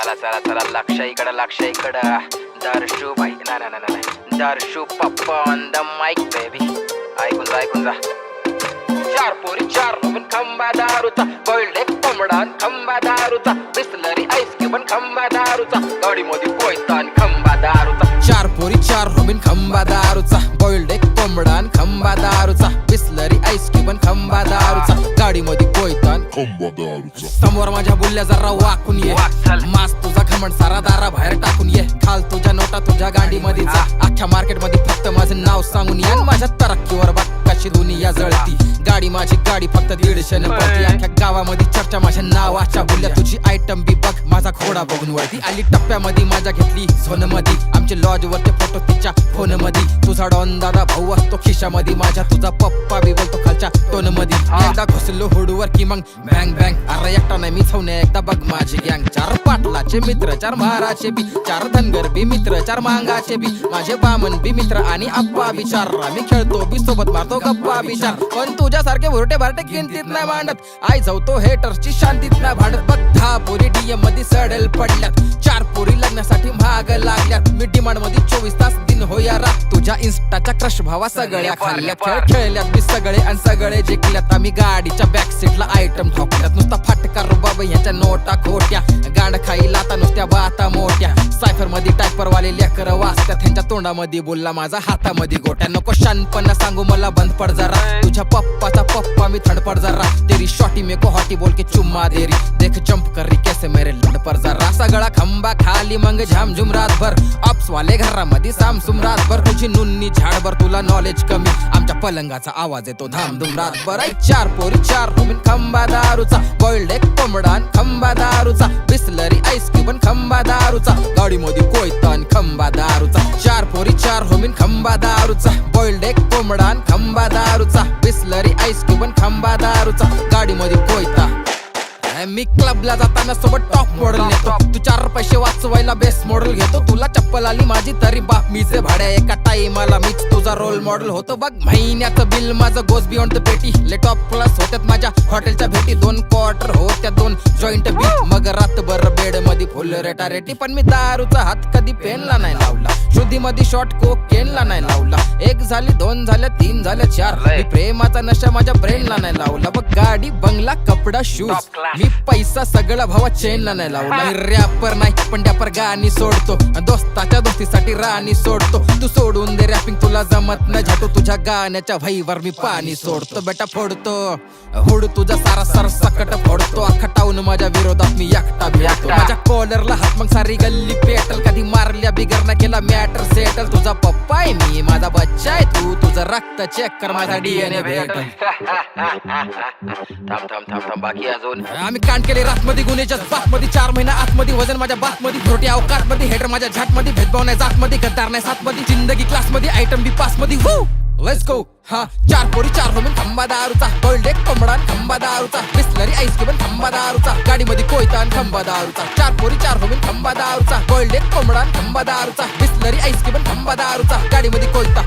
चला चला चला लक्ष इकडं दर्शू भाई नाही दर्शू पप्पा ऑन द माइक बेबी. ऐकून जा चार पोरी चार रोबन खंबा दारूचा, बॉइल्ड एक कोंबडा खंबा दारूचा, बिस्लरी आईस क्यूब खंबा दारूचा, गाडी मध्ये कोयता खंबा दारूचा. चार पोरी चार रोबन खंबा दारूचा, बॉइल्ड एक कोंबडा खंबा दारूचा, बिस्लरी आईस क्यूब खंबा दारूचा, गाडी मध्ये कोयता खंबा दारूचा. समोर माझ्या बोलल्या जरा वाकून ये, मास तुझा घमंड सारा दारा बाहेर टाकून ये, खाल तुझ्या नोटा तुझ्या गाडी मध्ये जा, अख्ख्या मार्केट मध्ये फक्त माझं नाव सांगून ये. माझ्या तरक्कीवर बघ कशी दुनिया जळती, गाडी माझी गाडी फक्त 150 ने पळती, अख्ख्या गावामध्ये चर्चा माझ्या नावाच्या बोलल्या. तुझी आयटम बी बघ माझा खोडा बघून वळती, आली टप्प्यामध्ये माझ्या घेतली सोनमध्ये, आमचे लॉज वरचे फोटो तिच्या फोन मध्ये, तुझा डॉन दादा भाऊ असतो खिशामध्ये माझ्या, तुझा पप्पा बी बोलतो खालच्या टोन मध्ये. एकदा घुसलो हुडवर की मग बँग बँग, अरे एकटा नाही मी छवण्या एकदा बघ माझी गँग, चार पाटलाचे मित्र चार महाराचे बी, चार धनगर बी मित्र चार मांगाचे बी, माझे बामन बी मित्र आणि आप्पा विचार, आम्ही खेळतो बी सोबत मारतो गप्पा विचार, पण तुझ्यासारखे भुरटे भारटे किंचित नाही मांडत, आई जाऊतो हेटर्सची शांतीत नाही भांडत. बघ 10 पोरी डीएम मध्ये सडेल पडल्यात, 4 पोरी लग्नासाठी महाग लागल्यात, मी डिमांड मध्ये 24 तास दिन होया रात, तुझ्या इन्स्टाच्या क्रश भावा सगळ्या खाल्ल्यात, खेळ खेळल्यात बी सगळे आणि सगळे जिंकल्यात, आम्ही गाडीच्या बॅक सीटला आयटम ठोकल्यात, नुसता फाटका रुबाब ह्याच्या नोटा खोट्या, गांड खाई लाता नुसत्या बाता मोठ्या, सायफर मध्ये टायपर वाले लेकर वाचत्यात, ह्यांच्या तोंडामध्ये बोलला माझा हातामध्ये गोट्या. नको शानपणा सांगू मला बंद पड जरा, तुझ्या पप्पाचा पप्पा मी थंड पड जरा, तेरी शॉटी में को हॉटी बोल के चुम्मा देरी, देख जंप कर रही कैसे मेरे लंड पर जरा, सगळा खंबा खाली मग झामझुम रातभर, ऑप्स वाले घरामध्ये सामसुम रातभर, तुझी नुन्नी झाडभर तुला नॉलेज कमी, आमच्या पलंगाचा आवाज येतो धामधूम रातभर. चार पोरी चार रोमिन खंबा दारूचा, बॉइल्ड एक कोंबडा खंबा दारूचा, बिस्लरी आईस क्यूब खंबा दारूचा, गाडी मध्ये कोयता खंबा दारूचा. चार पोरी चार रोमिन खंबा दारूचा, बॉइल्ड एक कोंबडा खंबा दारूचा, बिस्लरी आईस क्यूब खंबा दारूचा, गाडी मध्ये कोयता. मी क्लबला जाताना सोबत टॉप मॉडेल नेतो, तू 4 पैसे वाचवायला बेस्ट मॉडेल घेतो, तुला चप्पल आली माझी तरी बाप मीचे भाड्या, एका टाइमाला मीच तुझा रोल मॉडेल होतो. बघ महिन्याचं बिल माझं गोज बियॉन्ड द पेटी, लेटॉप प्लस होत्यात माझ्या हॉटेलच्या भेटी, 2 क्वार्टर होत्या 2 जॉईंट बी, मग रातभर बेड मध्ये फुल रेटा रेटी, पण मी दारूचा हात कधी पेनला नाही लावला, शुद्धी मध्ये शॉर्ट कोकेनला नाही लावला, 1 झाली 2 झाल्या 3 झाल्या 4, मी प्रेमाचा नशा माझ्या ब्रेनला नाही लावला. बघ गाडी बंगला कपडा शूज, मी पैसा सगळा भावा चेनला नाही लावला, रॅपर नाही पण डॅपर गाणी सोडतो, दोस्ताच्या दोस्तीसाठी राणी सोडतो, तू सोडून दे रॅपिंग तुला जमत न झाटो, तुझ्या गाण्याच्या भाईवर मी पाणी सोडतो, बेटा फोडतो हुड तुझा सारा सर सकट फोडतो, अख्खा टाऊन माझ्या विरोधात मी एकटा भेटतो, माझ्या कॉलरला हात मग सारी गल्ली पेटल, कधी मारल्या बिगर ना केला मॅटर सेटल, तुझा पप्पा आहे मी माझा बच्चा आहे तू, तुझं रक्त चेक कर माझा डीएनए भेटल. थांब बाकी अजून आम्ही कांड केले रातमध्ये गुन्हेच्या बातमध्ये, 4 महिना आतमध्ये वजन माझ्या बातमध्ये, छोट्या अवकात मध्ये हेटर माझ्या झाटमध्ये, भेदभाव नाही जातमध्ये, गद्दार नाही सातमध्ये, जिंदगी क्लासमध्ये आयटम बी पासमध्ये. Let's go. हा 4 पोरी 4 रोमिन खंबा दारूचा, बॉइल्ड एक कोंबडा खंबा दारूचा, बिस्लरी आईस क्यूब खंबा दारूचा, गाडी मध्ये कोयता खंबा दारूचा. 4 पोरी 4 रोमिन खंबा दारूचा, बॉइल्ड एक कोंबडा खंबा दारूचा, बिस्लरी आईस क्यूब खंबा दारूचा, गाडी मध्ये कोयता.